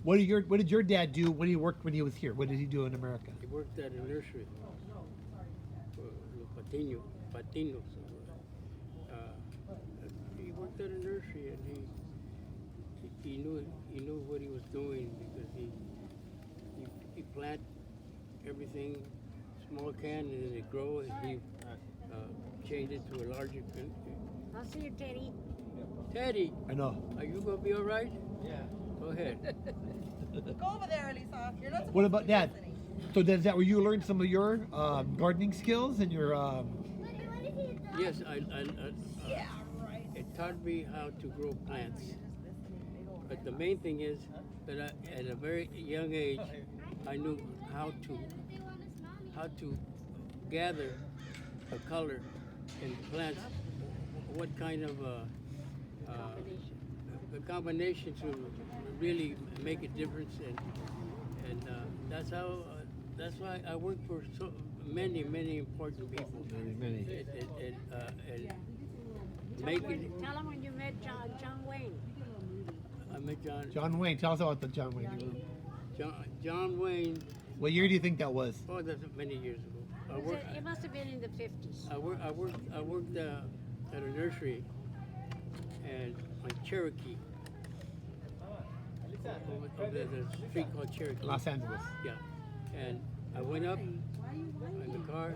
What did your dad do when he worked when he was here? What did he do in America? He worked at a nursery for los patinos. Uh, he worked at a nursery and he knew what he was doing because he plant everything small can and then it grow and he changed it to a larger can. I'll see you, Teddy. Teddy, I know. are you gonna be all right? Yeah. Go ahead. Go over there, Elisa. You're not supposed What to about be Dad? listening. So is that where you learned some of your gardening skills and your? Yes, Yeah, right. it taught me how to grow plants. But the main thing is that at a very young age, I knew how to gather a color in plants, what kind of a combination to really make a difference, and that's why I work for so many important people. Many. And making Tell him when you met John Wayne. I met John Wayne. Tell us about the John Wayne. John Wayne. What year do you think that was? Oh, that's many years ago. It must have been in the 50s. I worked at a nursery and on Cherokee. There's a street called Cherokee. Los Angeles. Yeah, and I went up in the car,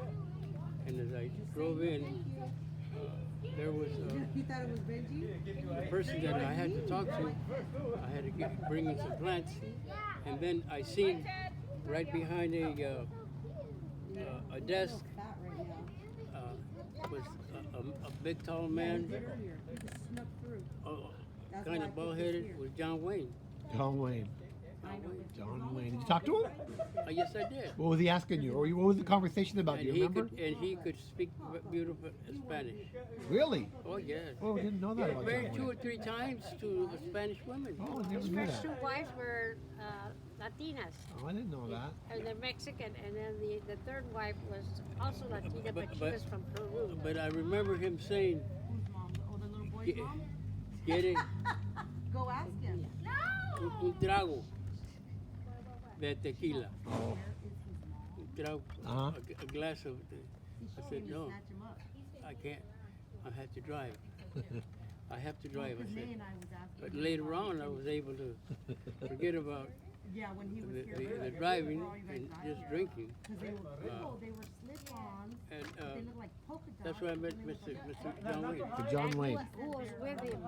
and as I drove in, there was You thought it was Benji? the person that I had to talk to. I had to bring in some plants, and then I seen right behind a desk Fat right now. was a big tall man, Get her here. You just snuck through. kind of bald headed, was John Wayne. John Wayne. I know. John Wayne. Did you talk to him? Yes, I did. What was he asking you? Or what was the conversation about? Do you remember? He could speak beautiful Spanish. Really? Oh yes. Oh, I didn't know He that was about married John 2 or Wayne. 3 times to the Spanish women. Oh, I never His knew first two that. wives were Latinas. Oh, I didn't know that. And they're Mexican, and then the third wife was also Latina, but she But- was from Peru. But I remember him saying, Whose mom? Oh, the little boy's "Get mom? it, Go ask him. un trago de tequila, Oh. un trago, Uh-huh. a glass of." I said, You "No, snatch him up. I can't. I have to drive. I have to drive." I Because May said. and I was asking. But him later about on, I was able to forget about Yeah, when he was the, here. the, earlier. the driving Were all you guys and driving? just drinking. Because they were cool. They were slip-ons. And They looked like polka dots. that's where I met and they Mr. looked Mr. John Wayne. To John Wayne. Who was with him?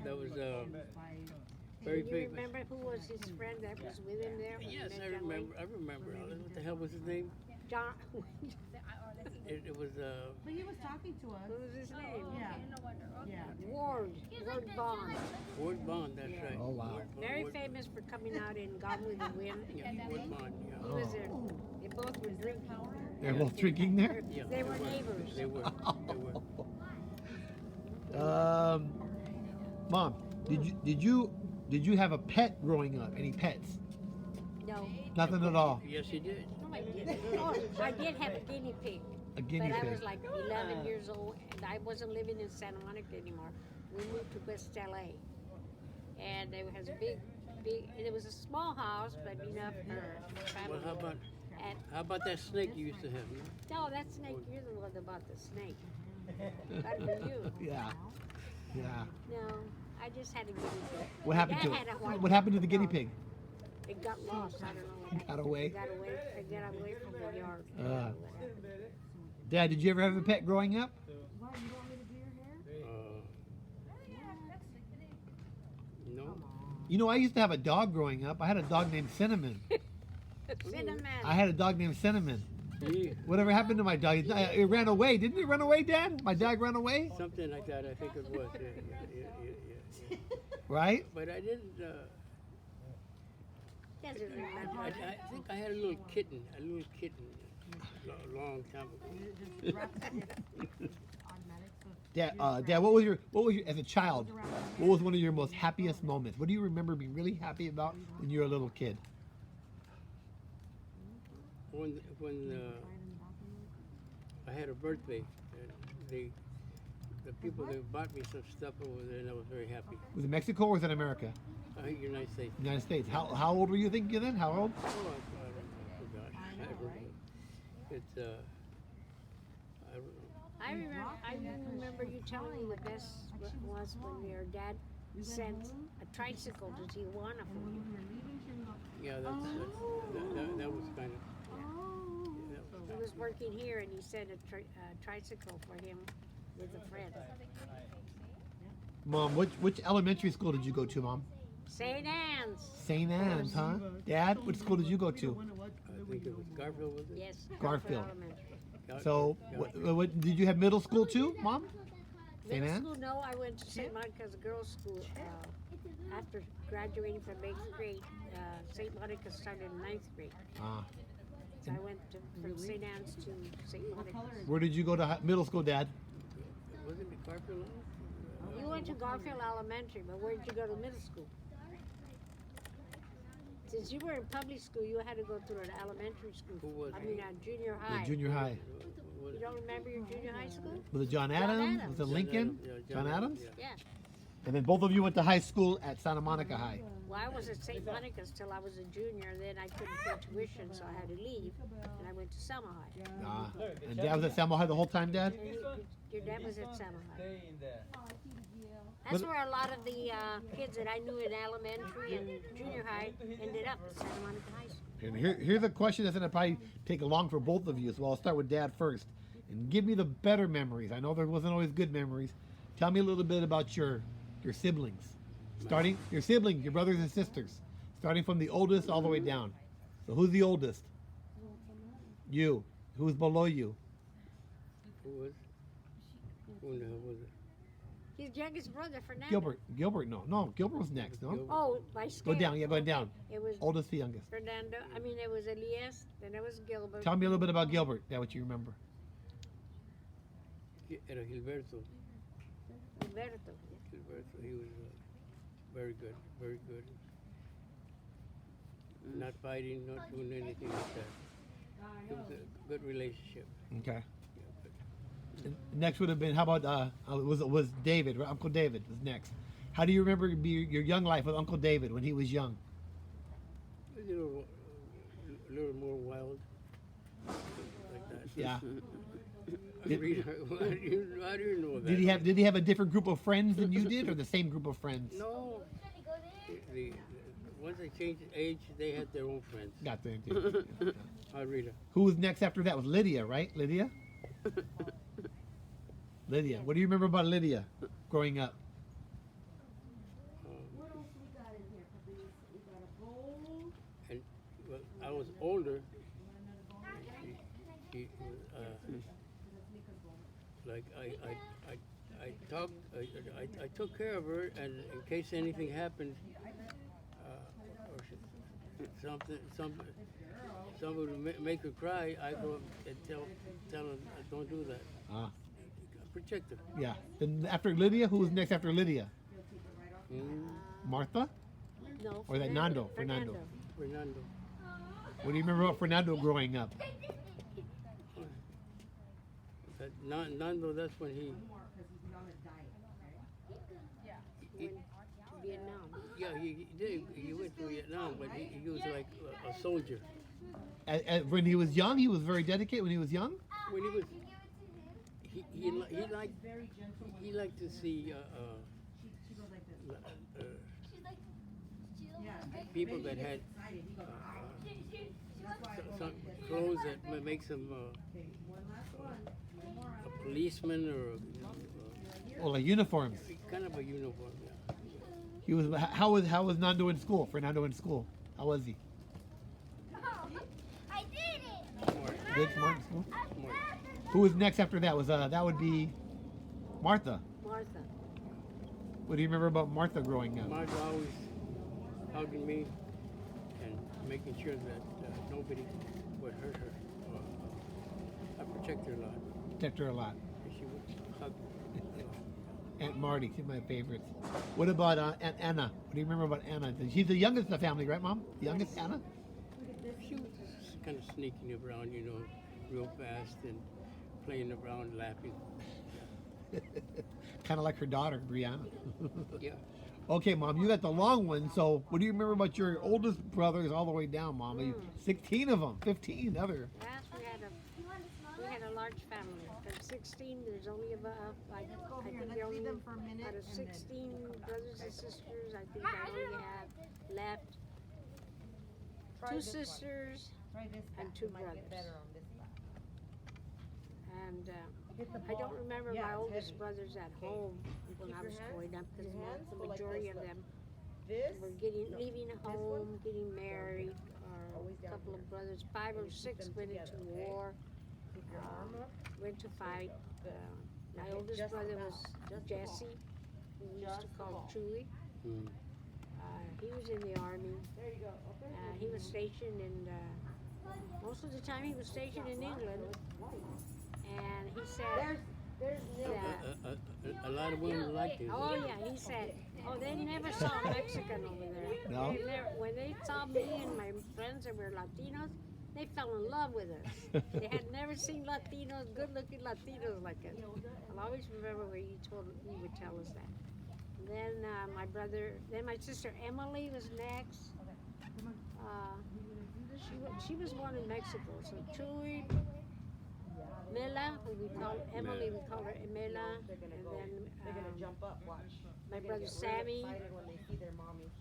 That was by- very You famous. remember who was his friend that was with him there? when he Yes, met I John Wayne? remember. I remember. What the hell was his name? John. It was But he was talking to us. What was his name? Yeah. Yeah. Ward Bond. Ward Bond. That's Yeah. right. Oh, wow. Very Ward- famous for coming out in Gone with the Wind. Yeah, Ward Bond. He Yeah. was there. They both were drinking. They're both drinking there? Yeah, They were neighbors. They were. They were. Mom, did you have a pet growing up? Any pets? No. Nothing at all. Yes, he did. No, I didn't. Oh, I did have a guinea pig. A guinea But I pig. was like 11 years old, and I wasn't living in Santa Monica anymore. We moved to West LA. And there was a big, it was a small house, but enough for family. Well, And how about that snake you used to have? no, that snake, you're the one about the snake. That was you. Yeah. Yeah. No, I just had a guinea pig. What happened to Dad it? had a white What happened to the guinea dog. pig? It got lost. I don't know. What Got away? It got away. It got away from the yard. Dad, did you ever have a pet growing up? What, you don't want me to do your hair? No. You know, I used to have a dog growing up. I had a dog named Cinnamon. Cinnamon. I had a dog named Cinnamon. Yeah. Whatever happened to my dog? It ran away. Didn't it run away, Dad? My dog ran away? Something like that. I think it was. Yeah. Right? But I didn't. Doesn't remember. I think I had a little kitten a long time ago. Just wrap it. Automatic. So Dad, what was your as a child? What was one of your most happiest moments? What do you remember being really happy about when you were a little kid? When I had a birthday, the the people that bought me some stuff over there, and I was very happy. Was it Mexico or was it America? United States. United States. How old were you thinking then? How old? Oh, I forgot. I don't know. It's I don't know. I remember you telling me the best was when your dad sent a tricycle to Tijuana for you. Yeah, that was kind of. He was working here and he sent a tricycle for him with a friend. Mom, which elementary school did you go to, Mom? St. Anne's. St. Anne's, huh? Dad, which school did you go to? I think it was Garfield, was it? Yes. Garfield. Elementary. So, what did you have middle school too, Mom? St. Middle Anne's? school, no, I went to St. Monica's girls' school. After graduating from 8th grade, St. Monica started in 9th grade. Ah. So I went from St. Anne's to St. Monica's. Where did you go to middle school, Dad? Wasn't it Garfield? You went to Garfield Elementary, but where did you go to middle school? Since you were in public school, you had to go through an elementary school. Who was I mean, junior high. Junior high. You don't remember your junior high school? Was it John Adams? Adams. Was it Lincoln? Yeah, John Adams? Yeah. Yeah. And then both of you went to high school at Santa Monica High. Well, I was at St. Monica's till I was a junior, and then I couldn't pay tuition, so I had to leave, and I went to Selma High. Ah. And Dad was at Selma High the whole time, Dad? And your dad was at Selma High. Stay in there. That's where a lot of the kids that I knew in elementary and junior high ended up at Santa Monica High School. And here's a question that's gonna probably take long for both of you, so I'll start with Dad first. And give me the better memories. I know there wasn't always good memories. Tell me a little bit about your siblings. Starting your siblings, your brothers and sisters. Starting from the oldest all the way down. So who's the oldest? You. Who's below you? Who in the hell was it? His youngest brother, Fernando. Gilbert, no. Gilbert was next, no? Gilbert. Oh, by scale. Go down, yeah, go down. It was Oldest to youngest. Fernando. I mean, it was Elias, then it was Gilbert. Tell me a little bit about Gilbert, that what you remember. Era Gilberto. Gilberto. Gilberto. He was very good. Very good. Not fighting, not doing anything like that. It was a good relationship. Okay. Yeah, but And next would have been, how about, was David, right? Uncle David was next. How do you remember your young life with Uncle David when he was young? a little more wild. Like that. Yeah. Rita, how do you know that? Did he have a different group of friends than you did, or the same group of friends? No. Once they changed age, they had their own friends. Got the Rita. Who was next after that? Was Lydia, right? Lydia? Lydia. What do you remember about Lydia growing up? And well, I was older. She like I talked. I took care of her, and in case anything happened, or somebody would make her cry, I go up and tell her, don't do that. Ah, Protect her. yeah. And after Lydia, who was next after Lydia? Mm, Martha? No. Or that Nando? Fernando. Fernando. What do you remember about Fernando growing up? That Nando, that's when he Went to Vietnam. yeah, he did. He went to Vietnam, but he was like a soldier. When he was young, he was very dedicated. When he was young, When he was, he liked to see people that had some clothes that makes them a policeman or or like uniforms. kind of a uniform. Yeah. He was. How was Nando in school? Fernando in school. How was he? I did it! Smart, Good, smart in school. smart. Who was next after that? Was that would be Martha. Martha. What do you remember about Martha growing up? Martha always hugging me and making sure that nobody would hurt her. I protect her a lot. Protect her a lot. And she would hug me. Aunt Marty, she's my favorite. What about Aunt Anna? What do you remember about Anna? She's the youngest in the family, right, Mom? The youngest Anna? She was just kind of sneaking around, real fast and playing around, laughing. kind of like her daughter, Brianna. Yeah. Okay, Mom, you got the long one. So, what do you remember about your oldest brothers all the way down, Mom? 16 of them, 15 other. Yes, we had a large family. From 16, there's only about like Let's go I over here. think Let's there leave only them for a minute. out of and then- 16 brothers and sisters, I think I only have left Try two this one. sisters Try this and back. two You might brothers. get better on this back. and Hit the I don't ball. remember Yeah, my it's oldest heavy. brothers at Okay. home when keep I your was hands- growing up because your hands the go like majority this, of look. them This. were leaving one? home, getting married, or Always a down couple here. of brothers, 5 or And you keep 6 them went together, into okay? war, Keep your arm up. went to fight. Good. My Okay, oldest just brother about. was Just the ball. Jesse, who we used to Just the call ball. Chewy. Mm. He was in the army. There you go. Okay. He was stationed in, most of the time he was stationed in England. And he said that, A lot of women like this. oh yeah, he said, oh, they never saw a Mexican over there. No? When they saw me and my friends that were Latinos, they fell in love with us. They had never seen Latinos, good-looking Latinos like us. I'll always remember where he would tell us that. Then my sister Emily was next. She was born in Mexico, so Chuy, Mela, we call Emily, we call her Emela, They're gonna and go. then They're gonna jump up. Watch. my They're gonna brother get Sammy, Really excited when they see their mommy.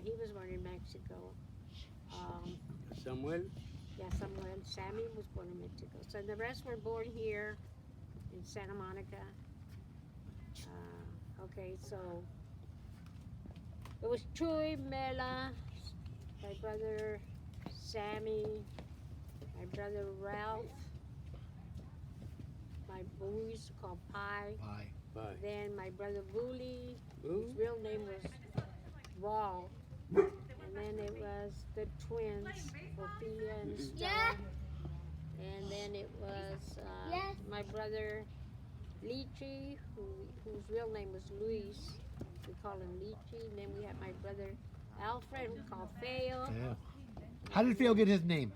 he was born in Mexico. Samuel. Yeah, Samuel. Sammy was born in Mexico. So the rest were born here in Santa Monica. Okay, so it was Chuy, Mela, my brother Sammy, my brother Ralph, what we used to call Pie. Bye. Bye. Then my brother Wooly, Who? whose real name was Wall. And then it was the twins, Ophelia and Stella. And then it was my brother Lychee, whose real name was Luis. We call him Lychee. And then we had my brother Alfred, we call Feo. Yeah. How did Phil get his name?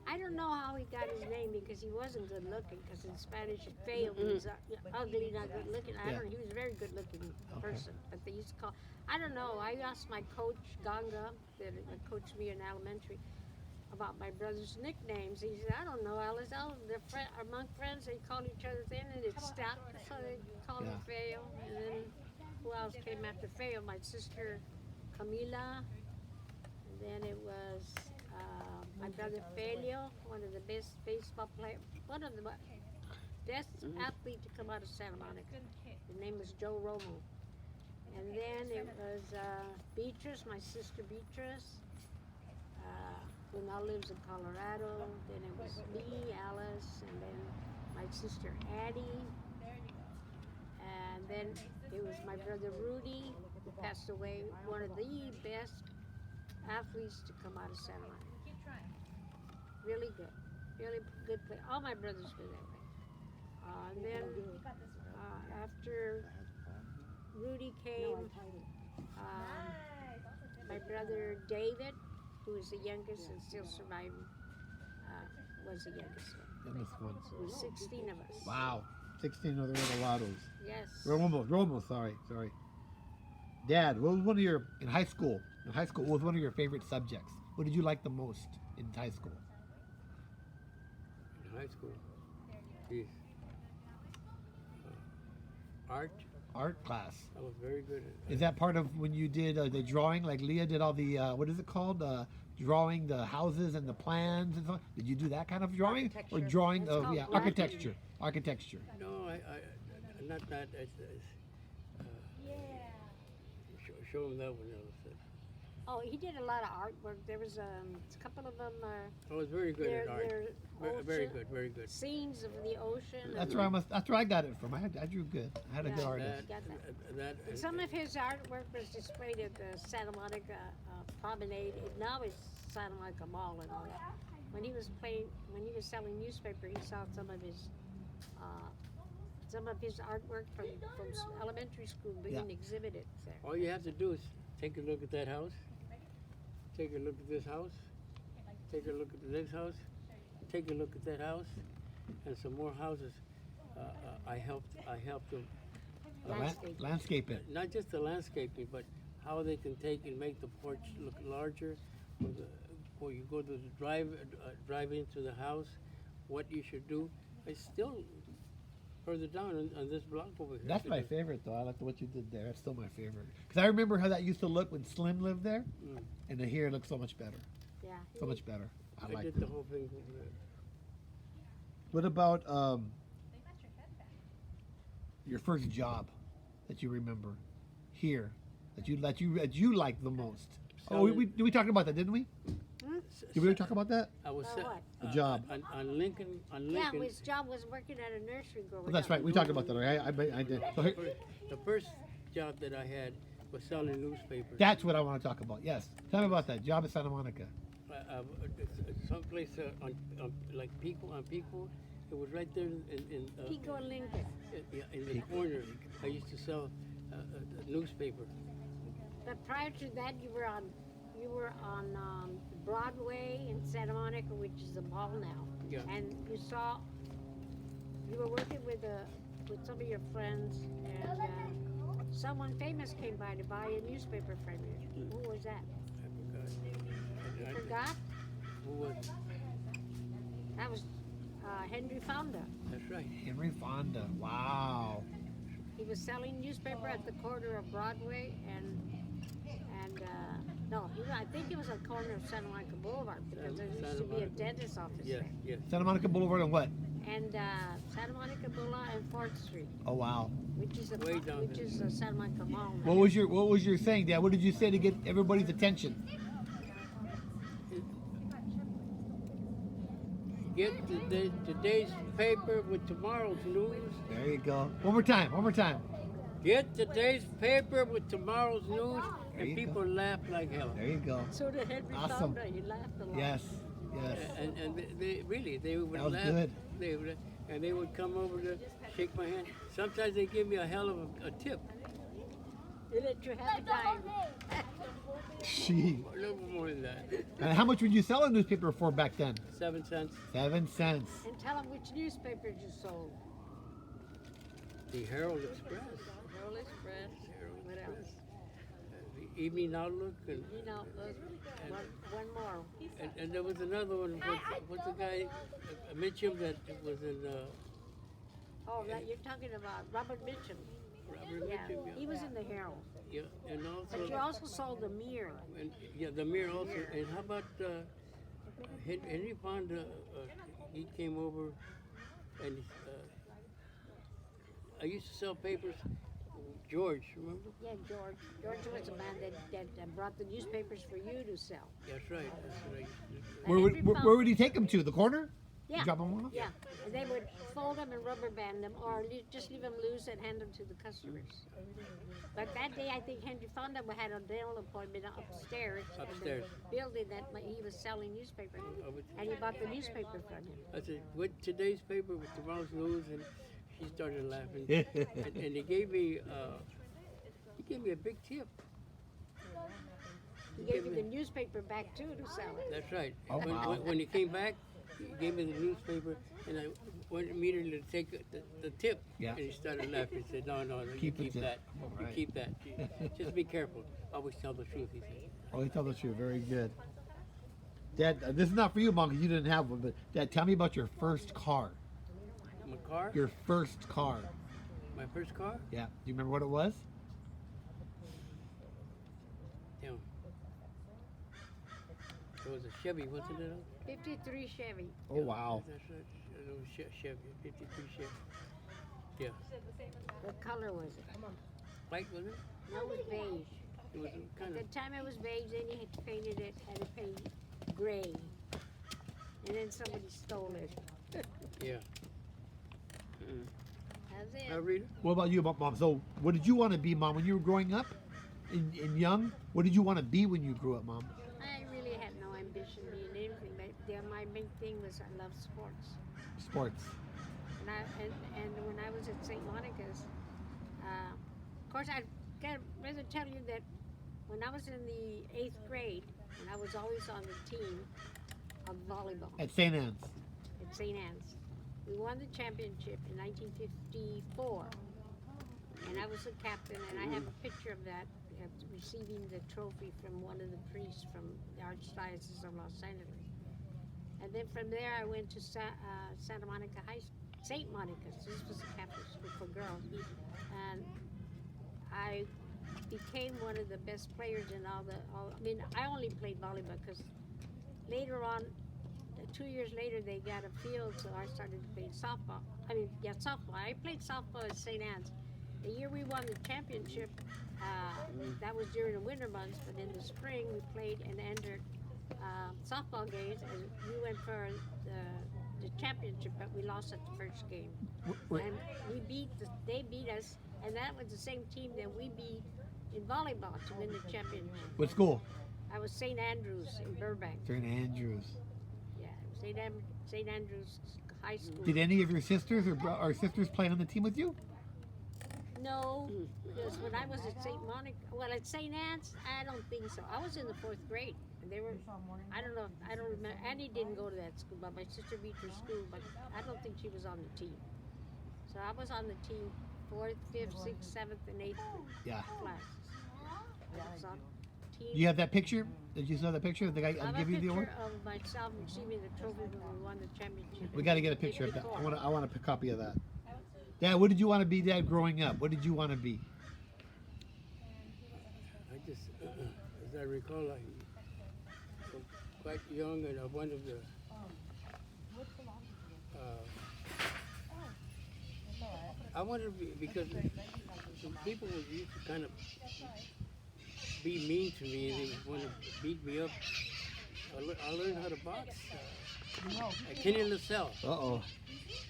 I don't know how he got his name because he wasn't good looking. Because in Spanish, Feo means ugly, not good looking. I Yeah. don't know. He was a very good looking person. But they used to call. I don't know. I asked my coach Ganga, that coached me in elementary, about my brother's nicknames. He said, I don't know, Alice. Among friends, they call each other then, and it stuck. So they called him Feo. And then who else came after Feo? My sister Camila. And then it was my brother Felio, one of the best baseball players, one of the best athlete to come out of Santa Monica. His name was Joe Romo. And then it was Beatrice, my sister Beatrice, who now lives in Colorado. Then it was me, Alice, and then my sister Addie. And then it was my brother Rudy, who passed away, one of the best athletes to come out of Santa Monica. Really good play. All my brothers were that way. And then after Rudy came, my brother David, who is the youngest and still surviving, was the youngest one. Youngest one. So there were 16 of us. Wow. 16 other Revelados. Yes. Romo, sorry. Dad, what was one of your, in high school, what was one of your favorite subjects? What did you like the most in high school? In high school. Geez. Art. Art class. I was very good at. Is that part of when you did the drawing? Like Leah did all the, what is it called? Drawing the houses and the plans and so on? Did you do that kind of drawing? Or Architecture. drawing That's of, called yeah, drawing. architecture. No, I not that. Show him that one. Oh, he did a lot of artwork. There was a couple of them. I was very good at art. Very ocean- good, very good. Scenes of the ocean. That's and- where that's where I got it from. I drew good. I had a good Yeah. artist. Got that. That And some of his artwork was displayed at the Santa Monica Promenade. Now it's Santa Monica Mall and all that. When he was selling newspaper, he saw some of his artwork from elementary school being Yeah. exhibited there. all you have to do is take a look at that house. Take a look at this house. Take a look at the next house. Take a look at that house, and some more houses. I helped them Landscape. Landscape it. Not just the landscaping, but how they can take and make the porch look larger. Before you go to the drive into the house, what you should do. It's still further down on this block over here. That's my favorite, though. I like what you did there. That's still my favorite. Because I remember how that used to look when Slim lived there, Mm. and here it looks so much better. Yeah. So much better. I I like did it. the whole thing over there. What about your first job that you remember here that you like the most? Oh, we talked about that, didn't we? Did we ever talk about that? I was About what? A job. on Lincoln. On Yeah, Lincoln. his job was working at a nursery growing Oh, that's up. right. We talked about that. Right? I did. So here- The first job that I had was selling newspapers. that's what I want to talk about. Yes. Tell me about that job at Santa Monica. Someplace on like Pico on Pico. It was right there in Pico and Lincoln. in the corner. I used to sell a newspaper. But prior to that, you were on Broadway in Santa Monica, which is a mall now. Yeah. And you were working with some of your friends, and someone famous came by to buy a newspaper from you. Who was that? I You forgot. forgot? Who was? That was Henry Fonda. That's right. Henry Fonda. Wow. He was selling newspaper at the corner of Broadway and no, I think it was on the corner of Santa Monica Boulevard because there used to be a dentist office Yes, there. yes. Santa Monica Boulevard and what? And Santa Monica Boulevard and 4th Street, Oh wow. which is Way down there. a Santa Monica Mall. now. What was your saying, Dad? What did you say to get everybody's attention? Get today's paper with tomorrow's news. There you go. One more time. One more time. Get today's paper with tomorrow's news, There you and people laugh like hell. There you go. So did Henry Awesome. Fonda. He laughed a lot. Yes. Yes. And they really would That was laugh. good. And they would come over to shake my hand. Sometimes they give me a hell of a tip, They let you have a dime. Gee. a little bit more than that. And how much would you sell a newspaper for back then? 7 cents. 7 cents. And tell them which newspapers you sold. The Herald Express, Herald Express. Herald What Express, else? the Evening Outlook, and You know, one more. and there was another one. What's the guy? Mitchum that was in Oh, that you're talking about Robert Mitchum. Robert Yeah, Mitchum. he was in the Herald. Yeah, and But you also also sold the Mirror. and, yeah, the Mirror also. And how about Henry Fonda? He came over, and I used to sell papers. George, remember? Yeah, George. George was a man that brought the newspapers for you to sell. That's right. That's what I used to do. But Where would he take them to? The corner? Yeah. You drop them off? Yeah, and they would fold them and rubber band them, or just leave them loose and hand them to the customers. But that day, I think Henry Fonda had a dental appointment upstairs. Upstairs. In the building that he was selling newspaper in, and he bought the newspaper from him. I said, with today's paper, with tomorrow's news, and she started laughing. and he gave me a big tip. He gave you the newspaper back too to sell it. That's right. Oh, wow. When he came back, he gave me the newspaper, and I went immediately to take the tip. Yeah. And he started laughing. He said, no, you Keep the keep tip. that. All You right. keep that. Just be careful. Always tell the truth, he said. Oh, he told the truth. Very good. Dad, this is not for you, Mom, because you didn't have one. But Dad, tell me about your first car. My car? Your first car. My first car? Yeah. Do you remember what it was? Yeah. It was a Chevy, wasn't it? 53 Chevy. Oh wow. That's right. It was Chevy, 53 Chevy. Yeah. What color was it? White, was it? No, it was beige. It was At kind the of, time it was beige, then he had painted it, had it painted gray. And then somebody stole it. yeah. That's Now, it. Rita? What about you, Mom? So, what did you want to be, Mom, when you were growing up, in young? What did you want to be when you grew up, Mom? I really had no ambition being anything, but my main thing was I loved sports. Sports. And when I was at St. Monica's, of course, I'd rather tell you that when I was in the 8th grade, and I was always on the team of volleyball At St. Anne's. at St. Anne's. We won the championship in 1954. and I was the captain, and I have a picture of that, receiving the trophy from one of the priests from the Archdiocese of Los Angeles. And then from there, I went to Santa Monica High School, St. Monica's. This was a Catholic school for girls, and I became one of the best players in all. I mean, I only played volleyball because later on, 2 years later, they got a field, so I started playing softball. Softball. I played softball at St. Anne's. The year we won the championship, that was during the winter months, but in the spring we played and entered softball games, and we went for the championship, but we lost at the first game. And they beat us, and that was the same team that we beat in volleyball to win the championship. What school? I was St. Andrews in Burbank. St. Andrews. Yeah, St. Andrews High School. Did any of your sisters or sisters play on the team with you? No, because when I was at St. Monica, at St. Anne's, I don't think so. I was in the 4th grade, and they were, I don't remember. Annie didn't go to that school, but my sister beat her school, but I don't think she was on the team. So I was on the team 4th, 5th, 6th, 7th, and 8th Yeah. classes. I was on team. You have that picture? Did you saw the picture? The guy I have give a you the award? picture of myself receiving the trophy when we won the championship. We got to get a picture of that. '84. I want a copy of that. Dad, what did you want to be, Dad, growing up? What did you want to be? I just, as I recall, I was quite young, and I wanted to. I wanted to be, because people would used to kind of be mean to me, and they would want to beat me up. I learned how to box. Kenny LaSalle. Uh-oh.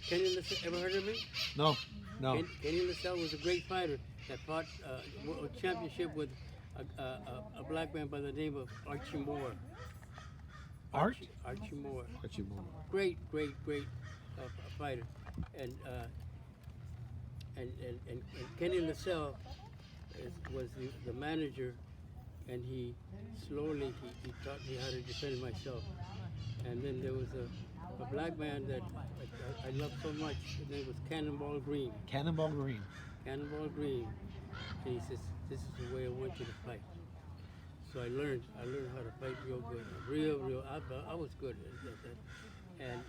Kenny LaSalle, ever heard of him? No. No. Kenny LaSalle was a great fighter that fought world championship with a black man by the name of Archie Moore. Archie Moore. Archie Moore. Great fighter. And Kenny LaSalle was the manager, and he slowly taught me how to defend myself. And then there was a black man that I loved so much. His name was Cannonball Green. Cannonball Green. Cannonball Green. And he says, "This is the way I want you to fight." So I learned how to fight real good, real. I was good at that. And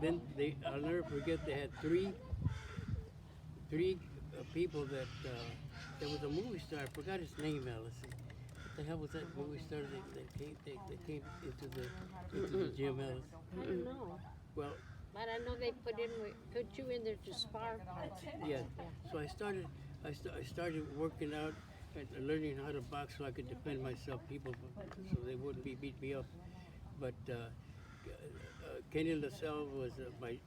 then I'll never forget, they had three people that there was a movie star. I forgot his name, Allison. What the hell was that movie star that came into the gym, Allison? I don't know. Well, But I know they put you in there to spar. yeah. So I started working out and learning how to box so I could defend myself, so they wouldn't beat me up. But Kenny LaSalle was my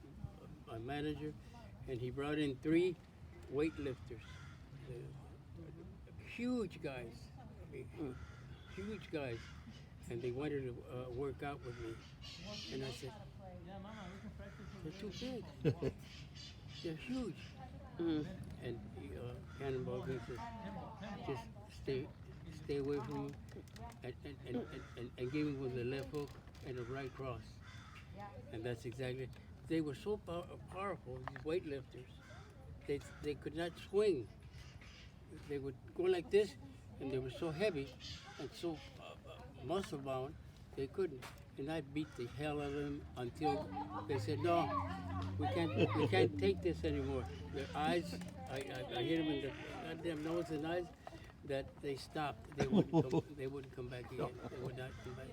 manager, and he brought in 3 weightlifters, huge guys, and they wanted to work out with me. And I said, "They're too big. They're huge." And Cannonball Green says, "Just stay away from him, and give him with the left hook and the right cross." And that's exactly. They were so powerful, these weightlifters. They could not swing. They would go like this, and they were so heavy and so muscle bound, they couldn't. And I beat the hell out of them until they said, "No, we can't take this anymore." Their eyes, I hit them in the goddamn nose and eyes, that they stopped. They wouldn't come back again. They would not come back.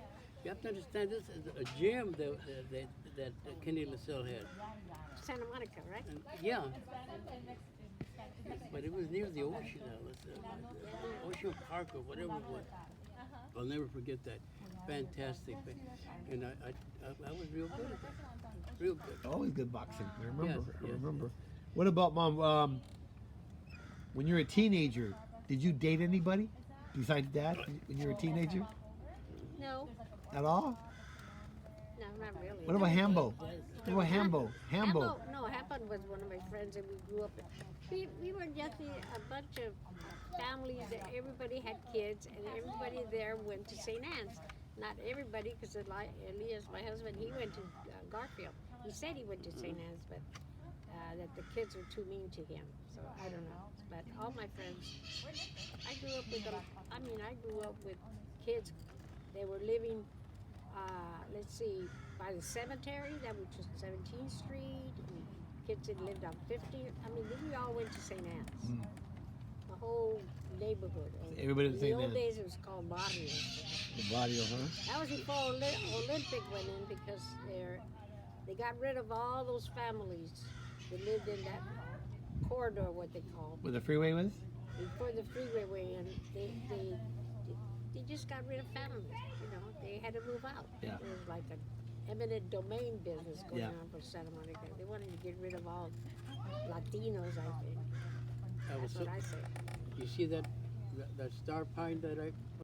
You have to understand, this is a gym that Kenny LaSalle had. Santa Monica, right? And, yeah. But it was near the ocean. Ocean Park or whatever it was. I'll never forget that. Fantastic. And I was real good at that. Real good. Always good boxing. I remember. Yes, I remember. What about, Mom? When you were a teenager, did you date anybody besides Dad when you were a teenager? No, At all? no, not really. What about Hambo? What about Hambo? Hambo. No, Hambo was one of my friends, and we grew up. We were just a bunch of families that everybody had kids, and everybody there went to St. Anne's. Not everybody, because Elias, my husband, he went to Garfield. He said he went to St. Anne's, but that the kids were too mean to him. So I don't know. But all my friends, I grew up with them. I mean, I grew up with kids. They were living, let's see, by the cemetery, that was just 17th Street. And kids that lived on 50. I mean, we all went to St. Anne's. Mm. The whole neighborhood. Everybody In at the St. old Anne's. days, it was called Barrio. The barrio, huh? That was before Olympic went in because they got rid of all those families that lived in that corridor, what they call, Where the freeway was? before the freeway went in. They just got rid of families. You know, they had to move out. Yeah. It was like an eminent domain business going Yeah. on for Santa Monica. They wanted to get rid of all Latinos, I think. I was That's what I say. You see that star pine that I